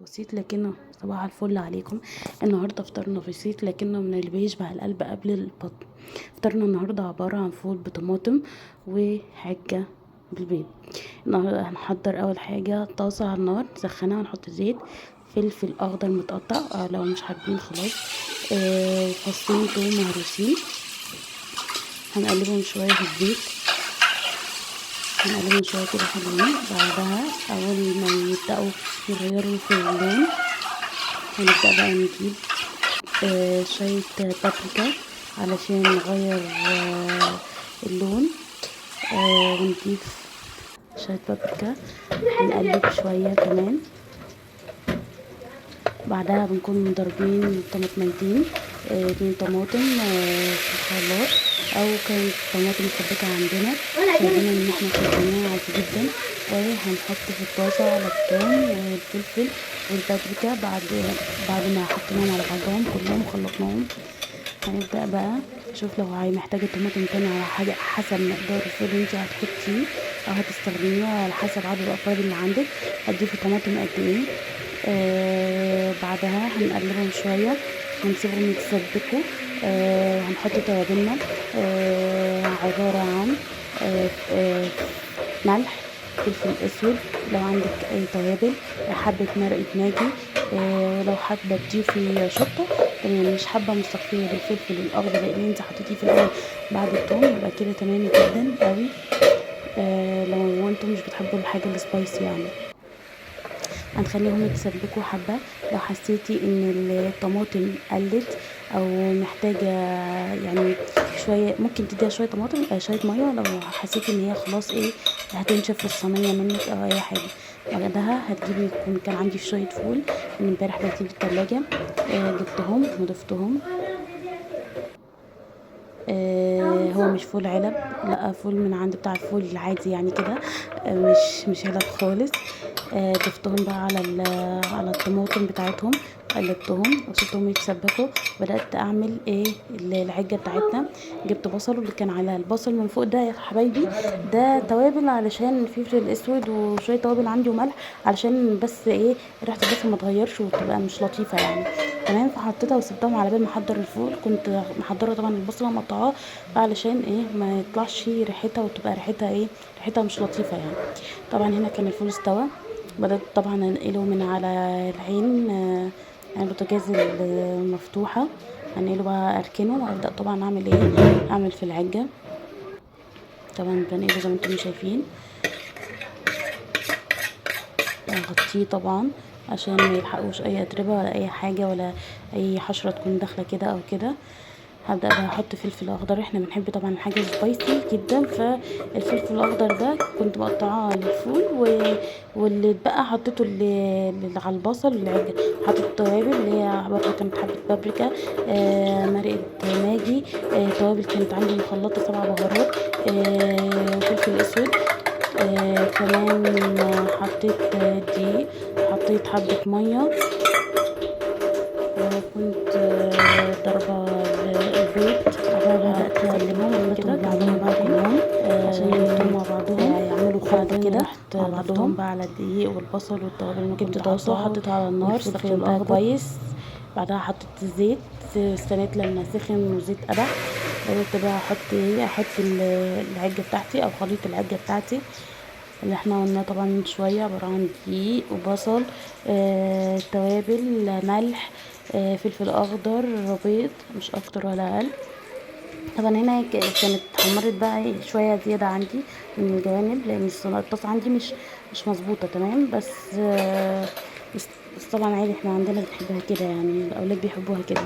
بسيط لكنه صباح الفل عليكم. النهارده فطارنا بسيط لكنه من اللي بيشبع القلب قبل البطن. فطارنا النهارده عبارة عن فول بطماطم وحاجة بالبيض. النهارده هنحضر اول حاجة طاسة على النار نسخنها ونحط زيت، فلفل اخضر متقطع او لو مش حابين خلاص، فصين توم مهروسين. هنقلبهم شوية في الزيت، هنقلبهم شوية كده حلوين. بعدها اول ما يبدأوا يغيروا في اللون هنبدأ بقى نجيب شوية بابريكا علشان نغير اللون. ونضيف شوية بابريكا، هنقلب شوية كمان. بعدها بنكون مضربين طماطميتين، 2 طماطم في الخلاط، او كانت طماطم مسبكة عندنا شايفين ان احنا خلطناها عادي جدا. وهنحط في الطاسة على الثوم والفلفل والبابريكا بعد ما حطيناهم على بعضهم كلهم وخلطناهم. هنبدأ بقى نشوف لو محتاجة طماطم تاني على حاجة حسب مقدار الفول اللي انت هتحطيه او هتستخدميه، على حسب عدد الافراد اللي عندك هتضيفي طماطم قد ايه. بعدها هنقلبهم شوية ونسيبهم يتسبكوا. هنحط توابلنا، عبارة عن ملح، فلفل اسود، لو عندك اي توابل، حبة مرقة ماجي، ولو حابة تضيفي شطة تمام، مش حابة مستخفية بالفلفل الاخضر اللي انت حطيتيه في الاول بعد الثوم يبقى كده تمام جدا قوي. لو انتم مش بتحبوا الحاجة السبايسي يعني هنخليهم يتسبكوا حبة. لو حسيتي ان الطماطم قلت او محتاجة يعني شوية ممكن تديها شوية طماطم شوية مية، لو حسيتي ان هي خلاص هتنشف في الصينية منك او اي حاجة. بعدها هتجيبي، كان عندي شوية فول من امبارح باتين في التلاجة، جبتهم وضفتهم. هو مش فول علب، لا فول من عند بتاع الفول العادي يعني كده، مش علب خالص. ضفتهم بقى على الطماطم بتاعتهم، قلبتهم وسبتهم يتسبكوا. بدأت اعمل العجة بتاعتنا. جبت بصل، واللي كان على البصل من فوق ده يا حبايبي ده توابل علشان الفلفل الاسود وشويه توابل عندي وملح، علشان بس ريحه البصل ما تغيرش وتبقى مش لطيفه يعني تمام. فحطيتها وسبتهم على بال ما احضر الفول. كنت محضره طبعا البصله مقطعاه علشان ما يطلعش ريحتها وتبقى ريحتها ريحتها مش لطيفه يعني. طبعا هنا كان الفول استوى. بدأت طبعا انقله من على العين، يعني البوتاجاز المفتوحة، هنقله بقى اركنه وابدأ طبعا اعمل في العجة. طبعا بنقله زي ما انتم شايفين، اغطيه طبعا عشان ما يلحقوش اي اتربه ولا اي حاجه ولا اي حشره تكون داخله كده او كده. هبدأ بقى احط فلفل اخضر، احنا بنحب طبعا الحاجه سبايسي جدا، فالفلفل الاخضر ده كنت مقطعاه للفول واللي اتبقى حطيته اللي على البصل والعجة. حطيت التوابل اللي هي برضه كانت حبه بابريكا، مرقه ماجي، توابل كانت عندي مخلطه 7 بهارات، فلفل اسود، كمان حطيت دقيق، حطيت حبة مية، وكنت ضربة البيض. بدأت أقلبهم كده بعضهم بقى كلهم عشان يختلطوا مع بعضهم يعملوا خلطة كده مع بعضهم بقى على الدقيق والبصل والتوابل اللي جبت طاسة حطيتها على النار سخنتها كويس. بعدها حطيت الزيت، استنيت لما سخن وزيت قدح. بدأت بقى احط العجة بتاعتي او خليط العجة بتاعتي اللي احنا قلنا طبعا من شوية، عبارة عن دقيق وبصل، توابل، ملح، فلفل اخضر، بيض، مش اكتر ولا اقل. طبعا هنا كانت حمرت بقى شوية زيادة عندي من الجوانب لان الطاسة عندي مش مظبوطة تمام، بس طبعا عادي، احنا عندنا بنحبها كده يعني، الاولاد بيحبوها كده.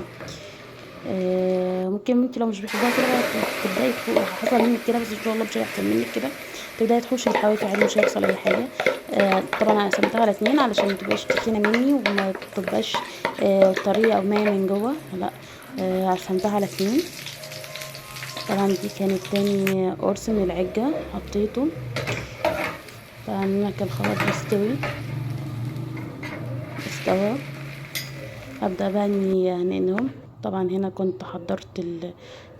ممكن انت لو مش بتحبوها كده بقى تبداي حصل منك كده، بس ان شاء الله مش هيحصل منك كده. تبداي تحوشي الحواوشي عادي مش هيحصل اي حاجه. طبعا انا قسمتها على 2 علشان ما تبقاش تخينه مني وما تبقاش طريه او مايه من جوه، لا. قسمتها على 2. طبعا دي كانت تاني قرص من العجه حطيته. طبعا هنا كان خلاص استوى. هبدأ بقى اني انقلهم. طبعا هنا كنت حضرت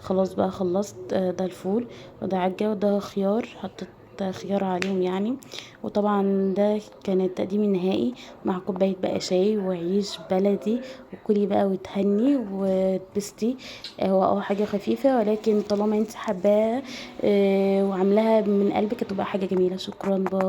خلاص بقى خلصت، ده الفول وده عجة وده خيار، حطيت خيار عليهم يعني. وطبعا ده كان التقديم النهائي مع كوباية بقى شاي وعيش بلدي، وكلي بقى وتهني وتبسطي. هو حاجة خفيفة، ولكن طالما انت حباها وعاملاها من قلبك هتبقى حاجة جميلة. شكرا، باي.